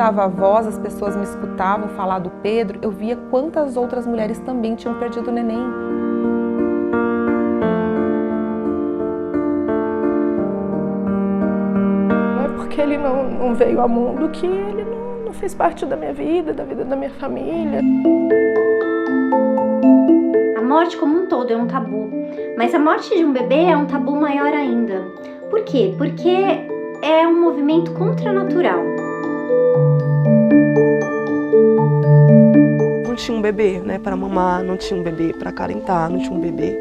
levantava a voz, as pessoas me escutavam falar do Pedro, eu via quantas outras mulheres também tinham perdido o neném. Não é porque ele não veio ao mundo que ele não fez parte da minha vida, da vida da minha família. A morte como um todo é um tabu, mas a morte de um bebê é um tabu maior ainda. Por quê? Porque é um movimento contranatural. Não tinha um bebê, né, para mamar, não tinha um bebê para acalentar, não tinha um bebê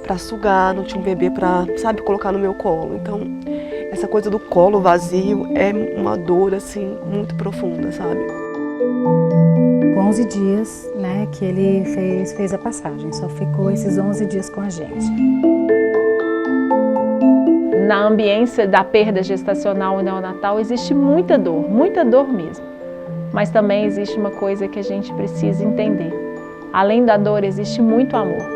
para sugar, não tinha um bebê para, sabe, colocar no meu colo. Então, essa coisa do colo vazio é uma dor, assim, muito profunda, sabe? 11 dias, né, que ele fez a passagem, só ficou esses 11 dias com a gente. Na ambiência da perda gestacional e neonatal existe muita dor mesmo. Mas também existe uma coisa que a gente precisa entender. Além da dor, existe muito amor.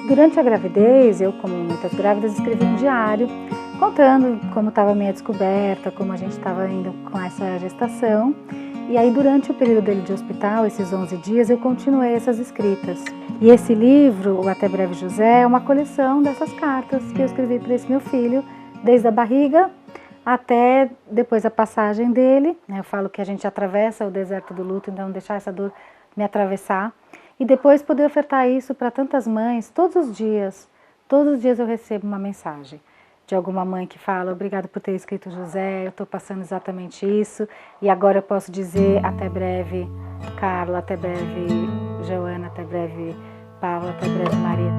Durante a gravidez, eu, como muitas grávidas, escrevi um diário contando como estava a minha descoberta, como a gente estava indo com essa gestação. E aí, durante o período dele de hospital, esses 11 dias, eu continuei essas escritas. E esse livro, o Até Breve José, é uma coleção dessas cartas que eu escrevi para esse meu filho, desde a barriga até depois a passagem dele. Eu falo que a gente atravessa o deserto do luto, então deixar essa dor me atravessar. E depois poder ofertar isso para tantas mães, todos os dias eu recebo uma mensagem de alguma mãe que fala: obrigado por ter escrito José, eu estou passando exatamente isso, e agora eu posso dizer até breve Carla, até breve Joana, até breve Paula, até breve Maria.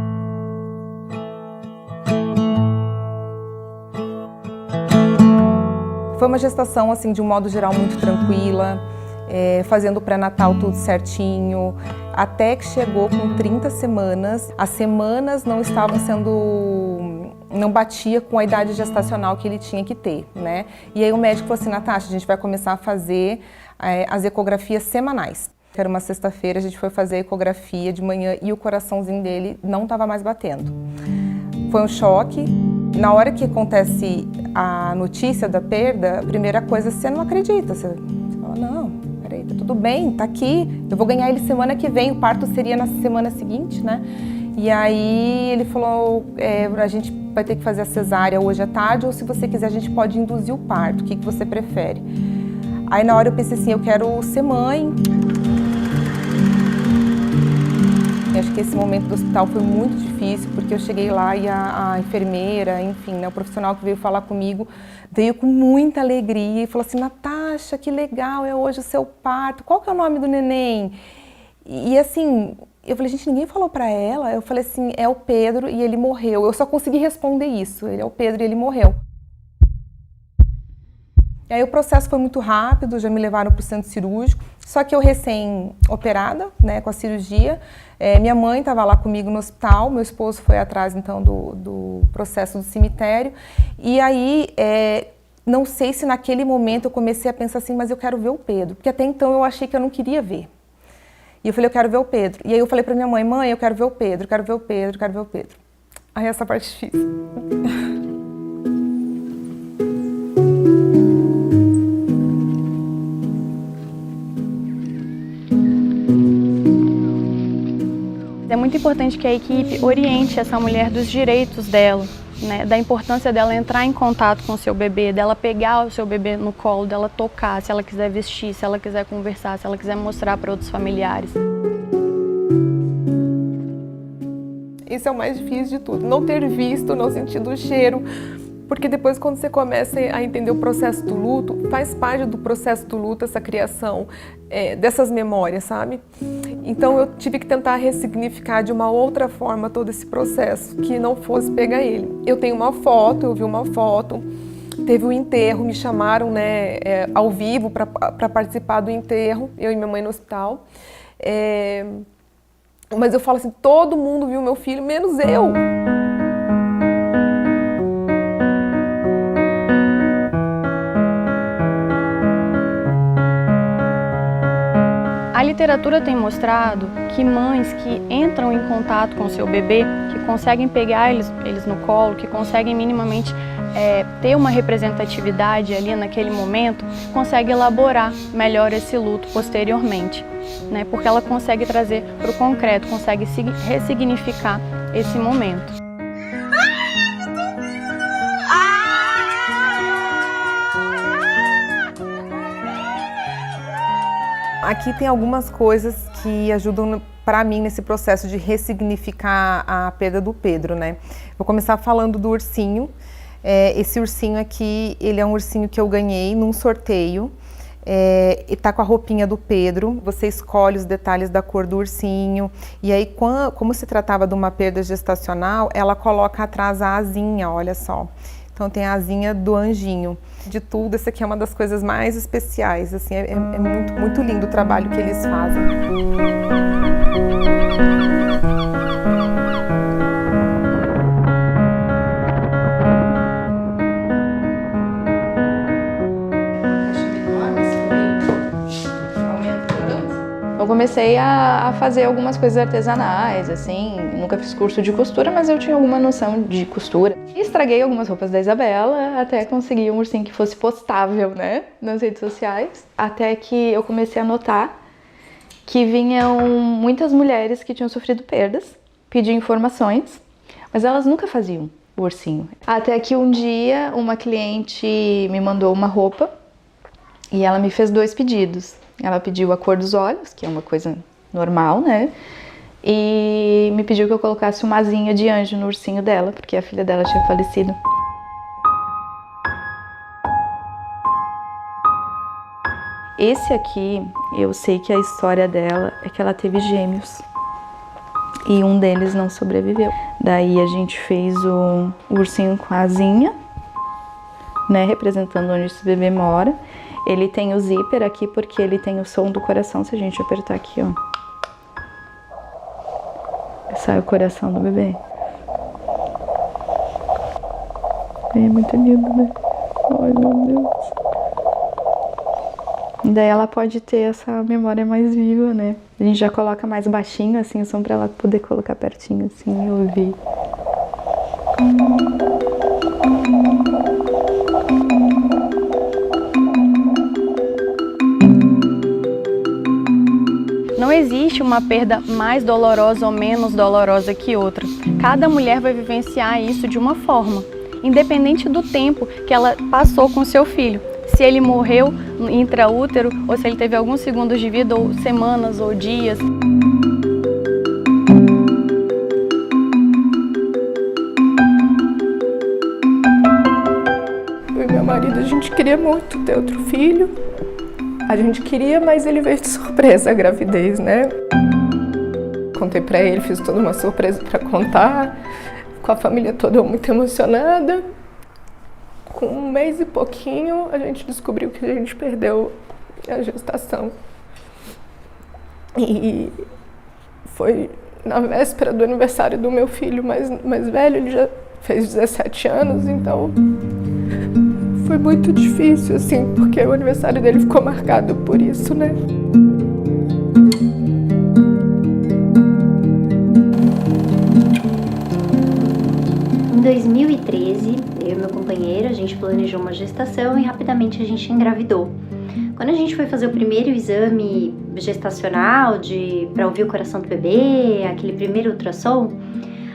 Foi uma gestação, assim, de um modo geral, muito tranquila, fazendo o pré-natal tudo certinho, até que chegou com 30 semanas. As semanas não estavam não batia com a idade gestacional que ele tinha que ter, né? E aí o médico falou assim: Natasha, a gente vai começar a fazer as ecografias semanais. Era uma sexta-feira, a gente foi fazer a ecografia de manhã e o coraçãozinho dele não estava mais batendo. Foi um choque. Na hora que acontece a notícia da perda, a primeira coisa, você não acredita, você fala: não, peraí, tá tudo bem, tá aqui, eu vou ganhar ele semana que vem, o parto seria na semana seguinte, né? E aí ele falou: a gente vai ter que fazer a cesárea hoje à tarde, ou se você quiser a gente pode induzir o parto, o que você prefere? Aí na hora eu pensei assim: eu quero ser mãe. Acho que esse momento do hospital foi muito difícil, porque eu cheguei lá e a enfermeira, enfim, né, o profissional que veio falar comigo, veio com muita alegria e falou assim: Natasha, que legal, é hoje o seu parto, qual que é o nome do neném? E assim, eu falei: gente, ninguém falou pra ela. Eu falei assim: é o Pedro e ele morreu. Eu só consegui responder isso: ele é o Pedro e ele morreu. E aí o processo foi muito rápido, já me levaram para o centro cirúrgico, só que eu recém-operada, né, com a cirurgia. Minha mãe estava lá comigo no hospital, meu esposo foi atrás então do processo do cemitério. E aí, não sei se naquele momento eu comecei a pensar assim: mas eu quero ver o Pedro, porque até então eu achei que eu não queria ver. E eu falei: eu quero ver o Pedro. E aí eu falei para minha mãe: mãe, eu quero ver o Pedro, quero ver o Pedro, quero ver o Pedro. Aí essa parte é difícil. É muito importante que a equipe oriente essa mulher dos direitos dela, né, da importância dela entrar em contato com o seu bebê, dela pegar o seu bebê no colo, dela tocar, se ela quiser vestir, se ela quiser conversar, se ela quiser mostrar para outros familiares. Isso é o mais difícil de tudo, não ter visto, não sentido o cheiro, porque depois quando você começa a entender o processo do luto, faz parte do processo do luto essa criação dessas memórias, sabe? Então eu tive que tentar ressignificar de uma outra forma todo esse processo, que não fosse pegar ele. Eu tenho uma foto, eu vi uma foto Teve o enterro, me chamaram, né, ao vivo para participar do enterro, eu e minha mãe no hospital. Mas eu falo assim, todo mundo viu meu filho, menos eu. A literatura tem mostrado que mães que entram em contato com o seu bebê, que conseguem pegar eles no colo, que conseguem minimamente ter uma representatividade ali naquele momento, conseguem elaborar melhor esse luto posteriormente, né? Porque ela consegue trazer para o concreto, consegue ressignificar esse momento. Aqui tem algumas coisas que ajudam para mim nesse processo de ressignificar a perda do Pedro, né? Vou começar falando do ursinho. Esse ursinho aqui, ele é um ursinho que eu ganhei num sorteio. E tá com a roupinha do Pedro. Você escolhe os detalhes da cor do ursinho. E aí, como se tratava de uma perda gestacional, ela coloca atrás a asinha, olha só. Então tem a asinha do anjinho. De tudo, essa aqui é uma das coisas mais especiais, assim, é muito, muito lindo o trabalho que eles fazem. Eu comecei a fazer algumas coisas artesanais, assim, nunca fiz curso de costura, mas eu tinha alguma noção de costura. E estraguei algumas roupas da Isabela até conseguir um ursinho que fosse postável, né, nas redes sociais. Até que eu comecei a notar que vinham muitas mulheres que tinham sofrido perdas, pediam informações, mas elas nunca faziam o ursinho. Até que um dia uma cliente me mandou uma roupa e ela me fez 2 pedidos. Ela pediu a cor dos olhos, que é uma coisa normal, né? E me pediu que eu colocasse uma asinha de anjo no ursinho dela, porque a filha dela tinha falecido. Esse aqui, eu sei que a história dela é que ela teve gêmeos. E um deles não sobreviveu. Daí a gente fez o ursinho com a asinha, né? Representando onde esse bebê mora. Ele tem o zíper aqui porque ele tem o som do coração, se a gente apertar aqui, ó. Sai o coração do bebê. É muito lindo, né? Ai, meu Deus. Daí ela pode ter essa memória mais viva, né? A gente já coloca mais baixinho, assim, o som pra ela poder colocar pertinho, assim, e ouvir. Não existe uma perda mais dolorosa ou menos dolorosa que outra. Cada mulher vai vivenciar isso de uma forma, independente do tempo que ela passou com seu filho. Se ele morreu intraútero, ou se ele teve alguns segundos de vida, ou semanas, ou dias. Eu e meu marido, a gente queria muito ter outro filho. A gente queria, mas ele veio de surpresa a gravidez, né? Contei pra ele, fiz toda uma surpresa pra contar, com a família toda muito emocionada. Com 1 mês e pouquinho, a gente descobriu que a gente perdeu a gestação. E foi na véspera do aniversário do meu filho mais velho, ele já fez 17 anos, então foi muito difícil, assim, porque o aniversário dele ficou marcado por isso, né? Em 2013, eu e meu companheiro, a gente planejou uma gestação e rapidamente a gente engravidou. Quando a gente foi fazer o primeiro exame gestacional para ouvir o coração do bebê, aquele primeiro ultrassom,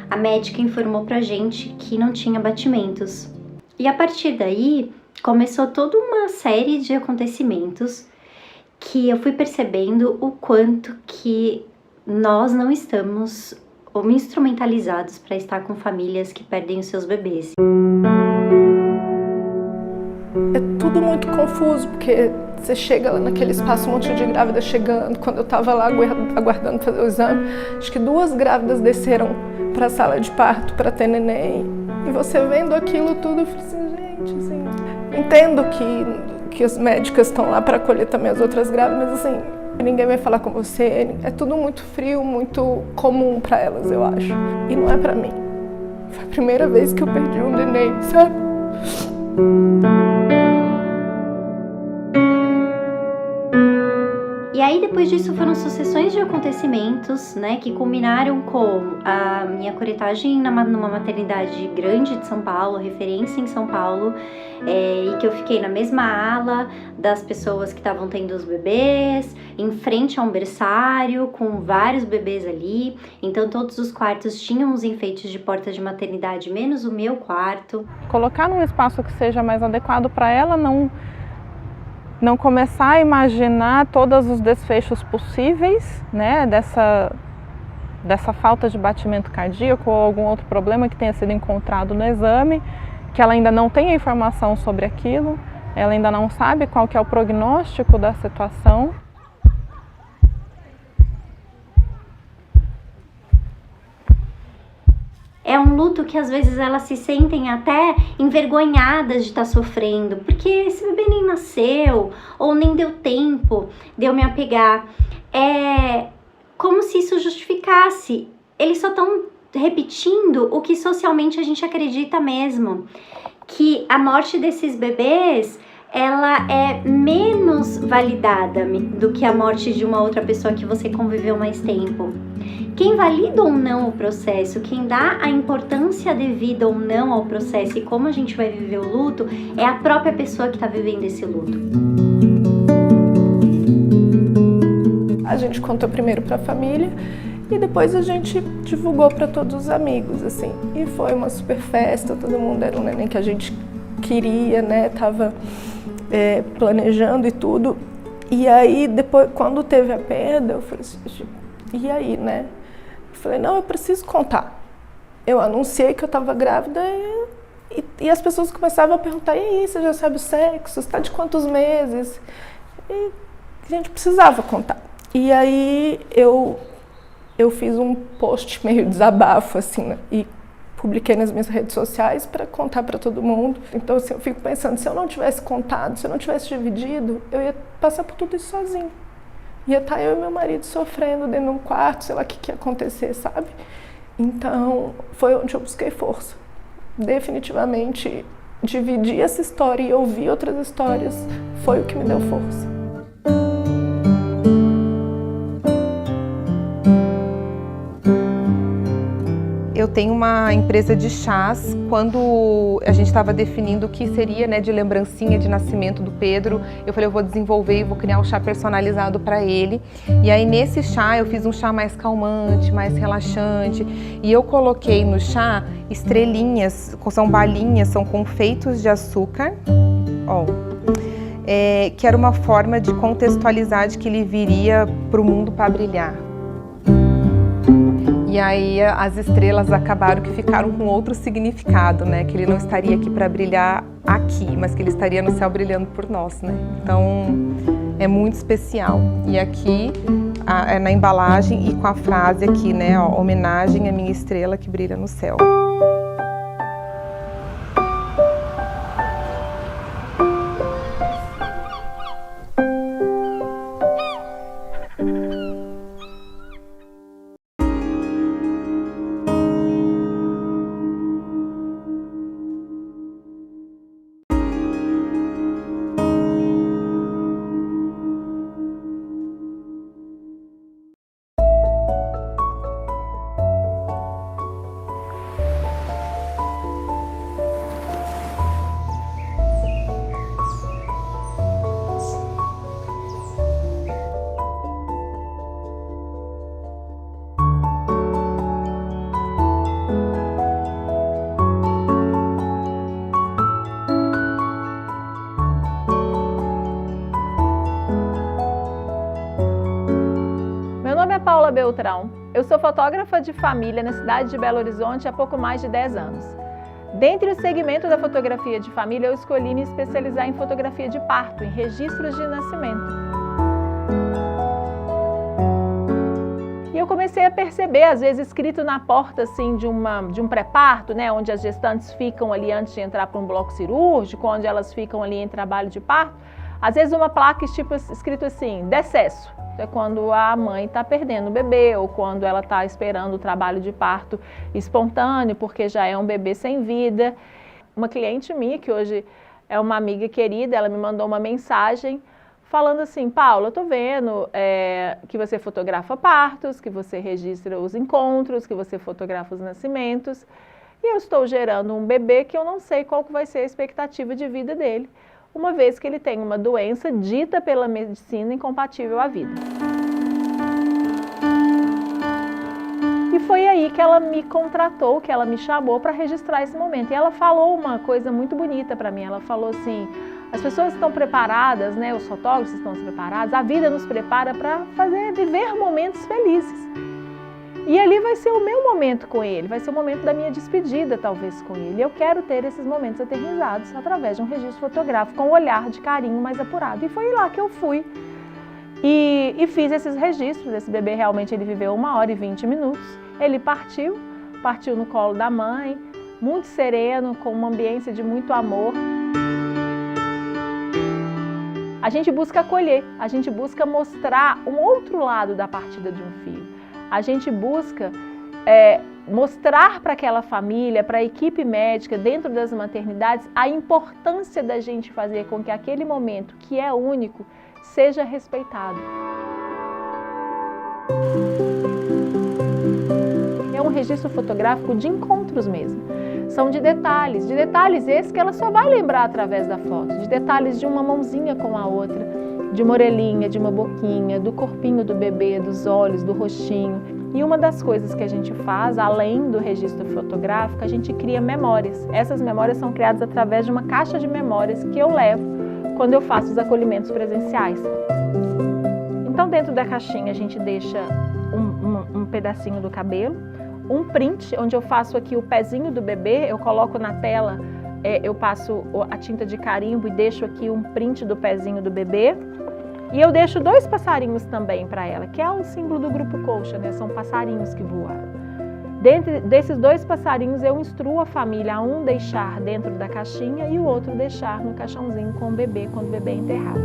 a médica informou pra gente que não tinha batimentos. E a partir daí, começou toda uma série de acontecimentos que eu fui percebendo o quanto que nós não estamos instrumentalizados para estar com famílias que perdem os seus bebês. É tudo muito confuso, porque você chega lá naquele espaço, um monte de grávida chegando. Quando eu estava lá aguardando fazer o exame, acho que 2 grávidas desceram para a sala de parto para ter neném. E você vendo aquilo tudo, eu falei assim, gente, assim, Entendo que as médicas estão lá para acolher também as outras grávidas, mas assim, ninguém vai falar com você, é tudo muito frio, muito comum para elas, eu acho. E não é para mim. Foi a primeira vez que eu perdi um neném, sabe? E aí depois disso foram sucessões de acontecimentos, né, que culminaram com a minha curetagem numa maternidade grande de São Paulo, referência em São Paulo, e que eu fiquei na mesma ala das pessoas que estavam tendo os bebês, em frente a um berçário, com vários bebês ali. Então todos os quartos tinham os enfeites de porta de maternidade, menos o meu quarto. Colocar num espaço que seja mais adequado para ela, não começar a imaginar todos os desfechos possíveis, né, dessa falta de batimento cardíaco ou algum outro problema que tenha sido encontrado no exame, que ela ainda não tem a informação sobre aquilo, ela ainda não sabe qual que é o prognóstico da situação. É um luto que às vezes elas se sentem até envergonhadas de estar sofrendo, porque esse bebê nem nasceu, ou nem deu tempo de eu me apegar. É como se isso justificasse. Eles só estão repetindo o que socialmente a gente acredita mesmo, que a morte desses bebês, ela é menos validada do que a morte de uma outra pessoa que você conviveu mais tempo. Quem valida ou não o processo, quem dá a importância devida ou não ao processo e como a gente vai viver o luto, é a própria pessoa que está vivendo esse luto. A gente contou primeiro para a família e depois a gente divulgou para todos os amigos, assim. E foi uma super festa, todo mundo era um neném que a gente queria, né? Tava planejando e tudo. E aí, depois, quando teve a perda, eu falei assim, e aí, né? Eu falei, não, eu preciso contar. Eu anunciei que eu estava grávida e as pessoas começavam a perguntar, e aí, você já sabe o sexo? Você está de quantos meses? E a gente precisava contar. E aí, eu fiz um post meio desabafo, assim, né? E publiquei nas minhas redes sociais para contar para todo mundo. Então, assim, eu fico pensando, se eu não tivesse contado, se eu não tivesse dividido, eu ia passar por tudo isso sozinho. Ia estar eu e meu marido sofrendo dentro de um quarto, sei lá o que ia acontecer, sabe? Então, foi onde eu busquei força. Definitivamente, dividir essa história e ouvir outras histórias foi o que me deu força. Eu tenho uma empresa de chás. Quando a gente estava definindo o que seria, né, de lembrancinha de nascimento do Pedro, eu falei, eu vou desenvolver e vou criar um chá personalizado para ele. E aí nesse chá eu fiz um chá mais calmante, mais relaxante. E eu coloquei no chá estrelinhas, são balinhas, são confeitos de açúcar, ó, que era uma forma de contextualizar de que ele viria para o mundo para brilhar. E aí as estrelas acabaram que ficaram com outro significado, né? Que ele não estaria aqui para brilhar aqui, mas que ele estaria no céu brilhando por nós, né? Então é muito especial. E aqui na embalagem e com a frase aqui, né? Ó, homenagem à minha estrela que brilha no céu. Paula Beltrão. Eu sou fotógrafa de família na cidade de Belo Horizonte há pouco mais de 10 anos. Dentre o segmento da fotografia de família, eu escolhi me especializar em fotografia de parto, em registros de nascimento. E eu comecei a perceber, às vezes escrito na porta assim, de um pré-parto, né, onde as gestantes ficam ali antes de entrar para um bloco cirúrgico, onde elas ficam ali em trabalho de parto, às vezes uma placa escrito assim, decesso, é quando a mãe está perdendo o bebê ou quando ela está esperando o trabalho de parto espontâneo, porque já é um bebê sem vida. Uma cliente minha, que hoje é uma amiga querida, ela me mandou uma mensagem falando assim, Paula, eu tô vendo que você fotografa partos, que você registra os encontros, que você fotografa os nascimentos, e eu estou gerando um bebê que eu não sei qual que vai ser a expectativa de vida dele, uma vez que ele tem uma doença dita pela medicina incompatível à vida. E foi aí que ela me contratou, que ela me chamou para registrar esse momento. E ela falou uma coisa muito bonita para mim, ela falou assim, as pessoas estão preparadas, né, os fotógrafos estão preparados, a vida nos prepara para viver momentos felizes. E ali vai ser o meu momento com ele, vai ser o momento da minha despedida talvez com ele. Eu quero ter esses momentos eternizados através de um registro fotográfico com um olhar de carinho mais apurado. E foi lá que eu fui e fiz esses registros. Esse bebê realmente ele viveu 1h20. Ele partiu no colo da mãe, muito sereno, com uma ambiência de muito amor. A gente busca acolher, a gente busca mostrar um outro lado da partida de um filho. A gente busca mostrar para aquela família, para a equipe médica, dentro das maternidades, a importância da gente fazer com que aquele momento, que é único, seja respeitado. É um registro fotográfico de encontros mesmo. São de detalhes esses que ela só vai lembrar através da foto, de detalhes de uma mãozinha com a outra, de uma orelhinha, de uma boquinha, do corpinho do bebê, dos olhos, do rostinho. E uma das coisas que a gente faz, além do registro fotográfico, a gente cria memórias. Essas memórias são criadas através de uma caixa de memórias que eu levo quando eu faço os acolhimentos presenciais. Então, dentro da caixinha, a gente deixa um pedacinho do cabelo, um print, onde eu faço aqui o pezinho do bebê, eu coloco na tela, eu passo a tinta de carimbo e deixo aqui um print do pezinho do bebê. E eu deixo 2 passarinhos também para ela, que é o símbolo do Grupo Colcha, né? São passarinhos que voaram. Dentro desses 2 passarinhos, eu instruo a família a um deixar dentro da caixinha e o outro deixar no caixãozinho com o bebê, quando o bebê é enterrado.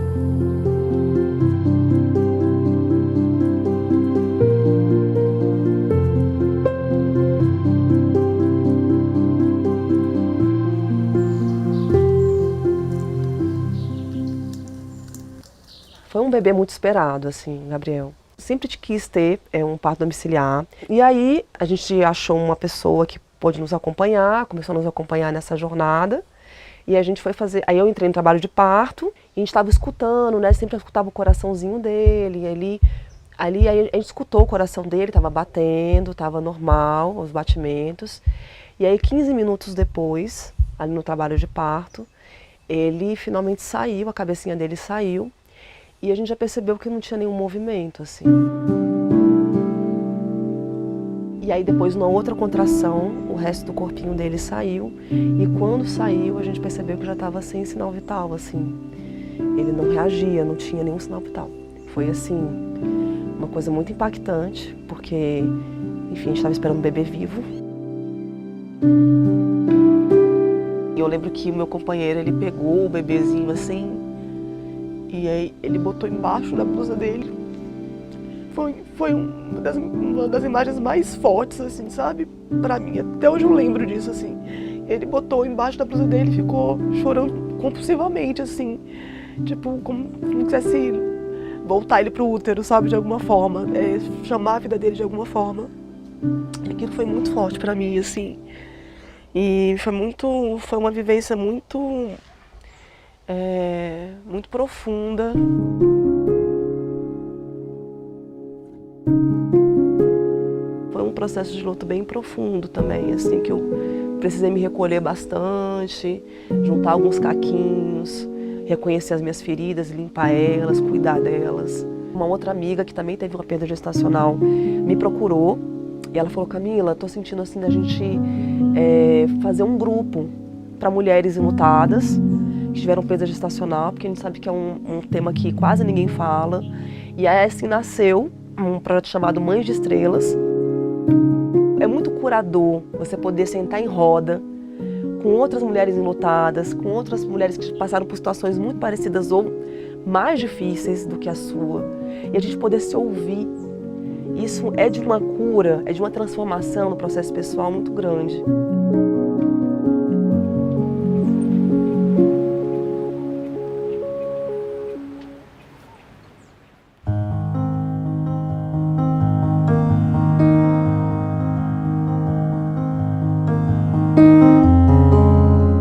Foi um bebê muito esperado, assim, Gabriel. Sempre te quis ter um parto domiciliar. E aí a gente achou uma pessoa que pôde nos acompanhar, começou a nos acompanhar nessa jornada. E a gente foi fazer... Aí eu entrei no trabalho de parto e a gente estava escutando, né? Sempre escutava o coraçãozinho dele. Ali a gente escutou o coração dele, estava batendo, estava normal os batimentos. E aí 15 minutos depois, ali no trabalho de parto, ele finalmente saiu, a cabecinha dele saiu. E a gente já percebeu que não tinha nenhum movimento, assim. E aí depois, numa outra contração, o resto do corpinho dele saiu. E quando saiu, a gente percebeu que já estava sem sinal vital, assim. Ele não reagia, não tinha nenhum sinal vital. Foi, assim, uma coisa muito impactante, porque, enfim, a gente estava esperando um bebê vivo. E eu lembro que o meu companheiro, ele pegou o bebezinho, assim, e aí ele botou embaixo da blusa dele. Foi uma das imagens mais fortes, assim, sabe? Pra mim, até hoje eu lembro disso, assim. Ele botou embaixo da blusa dele e ficou chorando compulsivamente, assim. Tipo, como se quisesse voltar ele pro útero, sabe? De alguma forma. Chamar a vida dele de alguma forma. Aquilo foi muito forte pra mim, assim. E foi uma vivência muito profunda. Foi um processo de luto bem profundo também, assim, que eu precisei me recolher bastante, juntar alguns caquinhos, reconhecer as minhas feridas, limpar elas, cuidar delas. Uma outra amiga que também teve uma perda gestacional me procurou e ela falou: Camila, tô sentindo assim da gente fazer um grupo para mulheres enlutadas que tiveram perda gestacional, porque a gente sabe que é um tema que quase ninguém fala. E aí assim nasceu um projeto chamado Mães de Estrelas. É muito curador você poder sentar em roda com outras mulheres enlutadas, com outras mulheres que passaram por situações muito parecidas ou mais difíceis do que a sua, e a gente poder se ouvir. Isso é de uma cura, é de uma transformação no processo pessoal muito grande.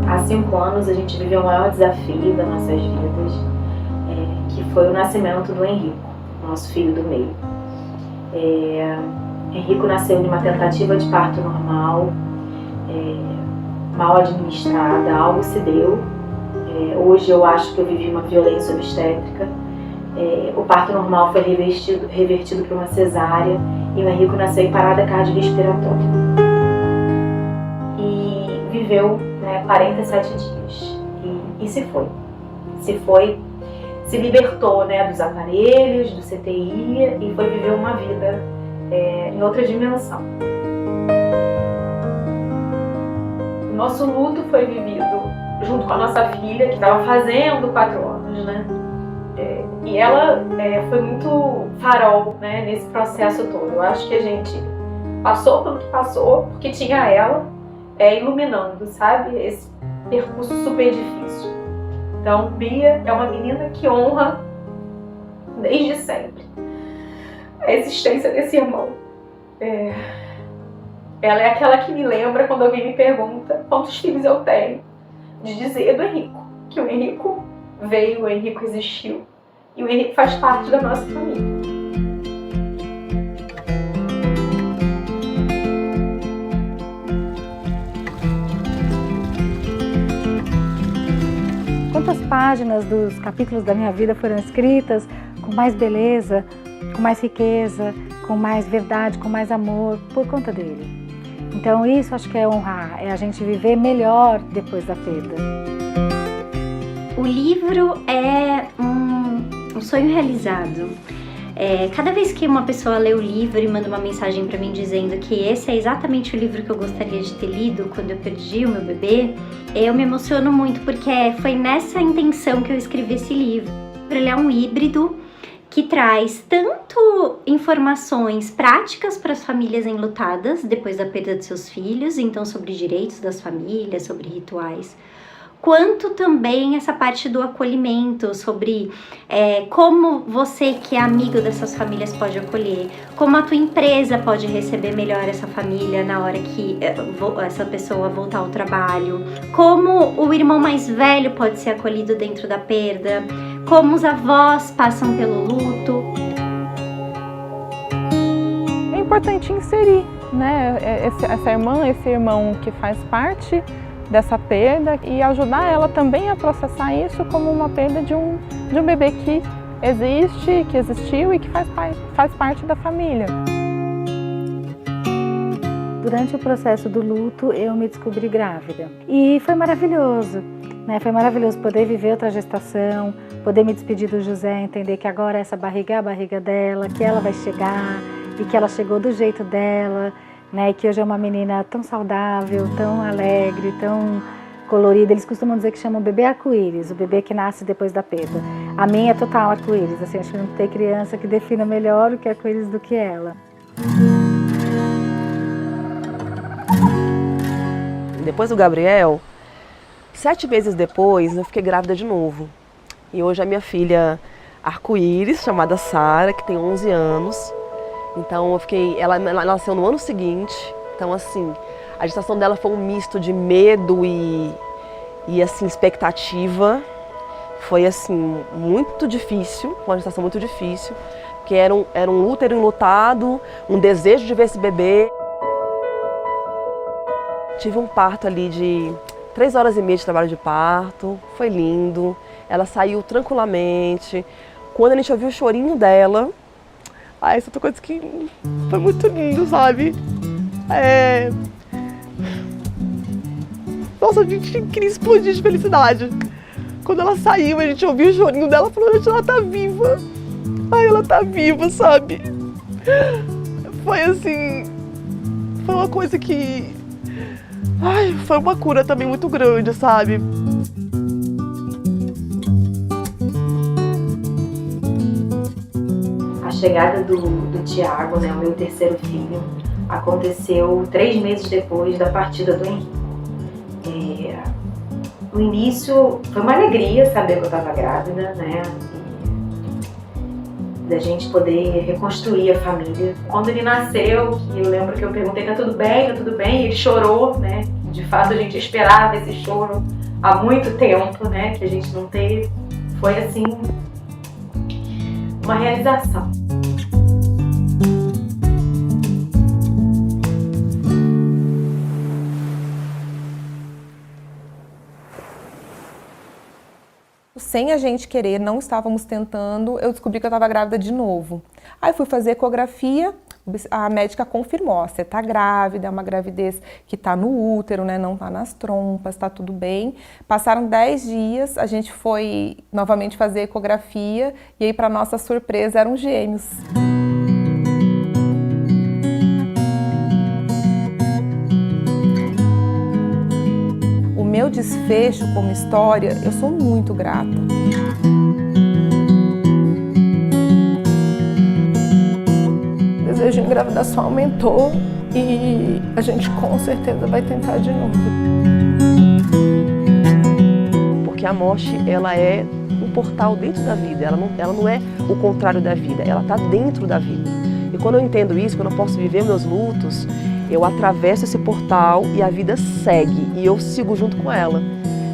Há 5 anos a gente viveu o maior desafio das nossas vidas, que foi o nascimento do Henrico, nosso filho do meio. Henrico nasceu de uma tentativa de parto normal, mal administrada, algo se deu. Hoje eu acho que eu vivi uma violência obstétrica. O parto normal foi revertido por uma cesárea e o Henrico nasceu em parada cardiorrespiratória. E viveu 47 dias e se foi. Se libertou dos aparelhos, do CTI e foi viver uma vida em outra dimensão. O nosso luto foi vivido junto com a nossa filha, que estava fazendo 4 anos, e ela foi muito farol nesse processo todo. Eu acho que a gente passou pelo que passou porque tinha ela iluminando, sabe? Esse percurso super difícil. Então, Bia é uma menina que honra, desde sempre, a existência desse irmão. Ela é aquela que me lembra, quando alguém me pergunta quantos filhos eu tenho, de dizer do Henrico, que o Henrico veio, o Henrico existiu, e o Henrico faz parte da nossa família. Quantas páginas dos capítulos da minha vida foram escritas com mais beleza, com mais riqueza, com mais verdade, com mais amor, por conta dele. Então isso acho que é honrar, é a gente viver melhor depois da perda. O livro é um sonho realizado. Cada vez que uma pessoa lê o livro e manda uma mensagem para mim dizendo que esse é exatamente o livro que eu gostaria de ter lido quando eu perdi o meu bebê, eu me emociono muito, porque foi nessa intenção que eu escrevi esse livro. Ele é um híbrido que traz tanto informações práticas para as famílias enlutadas depois da perda de seus filhos, então sobre direitos das famílias, sobre rituais, quanto também essa parte do acolhimento, sobre como você que é amigo dessas famílias pode acolher, como a tua empresa pode receber melhor essa família na hora que essa pessoa voltar ao trabalho, como o irmão mais velho pode ser acolhido dentro da perda, como os avós passam pelo luto. É importante inserir, essa irmã, esse irmão que faz parte dessa perda e ajudar ela também a processar isso como uma perda de um bebê que existe, que existiu e que faz parte da família. Durante o processo do luto, eu me descobri grávida e foi maravilhoso. Foi maravilhoso poder viver outra gestação, poder me despedir do José, entender que agora essa barriga é a barriga dela, que ela vai chegar e que ela chegou do jeito dela, que hoje é uma menina tão saudável, tão alegre, tão colorida. Eles costumam dizer que chamam o bebê arco-íris, o bebê que nasce depois da perda. A minha é total arco-íris, assim, acho que não tem criança que defina melhor o que é arco-íris do que ela. Depois do Gabriel, 7 meses depois, eu fiquei grávida de novo. E hoje a minha filha arco-íris, chamada Sara, que tem 11 anos. Então ela nasceu no ano seguinte. Então assim, a gestação dela foi um misto de medo e assim, expectativa. Foi assim, muito difícil, uma gestação muito difícil. Porque era um útero enlutado, um desejo de ver esse bebê. Tive um parto ali de 3 horas e meia de trabalho de parto, foi lindo, ela saiu tranquilamente. Quando a gente ouviu o chorinho dela, essa outra coisa que foi muito lindo, sabe? Nossa, a gente queria explodir de felicidade. Quando ela saiu, a gente ouviu o chorinho dela, falou, gente, ela tá viva. Ela tá viva, sabe? Foi assim, foi uma coisa que, ai, foi uma cura também muito grande, sabe? A chegada do Tiago, né, o meu terceiro filho, aconteceu 3 meses depois da partida do Henrique. No início foi uma alegria saber que eu estava grávida, né? Da gente poder reconstruir a família. Quando ele nasceu, eu lembro que eu perguntei, tá tudo bem? Tá tudo bem? E ele chorou, né? De fato a gente esperava esse choro há muito tempo, né? Que a gente não teve. Foi assim, uma realização. Sem a gente querer, não estávamos tentando, eu descobri que eu estava grávida de novo. Aí fui fazer ecografia, a médica confirmou, você está grávida, é uma gravidez que está no útero, né, não está nas trompas, está tudo bem. Passaram 10 dias, a gente foi novamente fazer ecografia e aí, para nossa surpresa, eram gêmeos. O meu desfecho como história, eu sou muito grata. O desejo de engravidar só aumentou e a gente com certeza vai tentar de novo. Porque a morte, ela é um portal dentro da vida, ela não é o contrário da vida, ela está dentro da vida. E quando eu entendo isso, quando eu posso viver meus lutos, eu atravesso esse portal e a vida segue, e eu sigo junto com ela,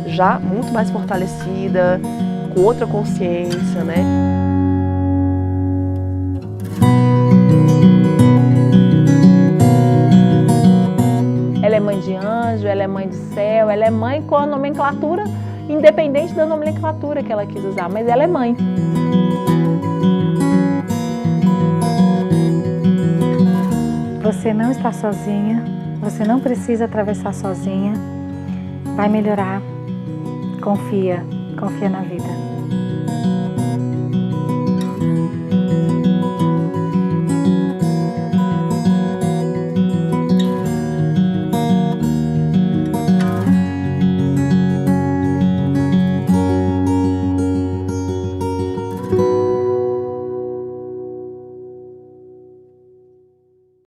já muito mais fortalecida, com outra consciência, né? Ela é mãe de anjo, ela é mãe do céu, ela é mãe com a nomenclatura, independente da nomenclatura que ela quis usar, mas ela é mãe. Você não está sozinha, você não precisa atravessar sozinha. Vai melhorar. Confia na vida.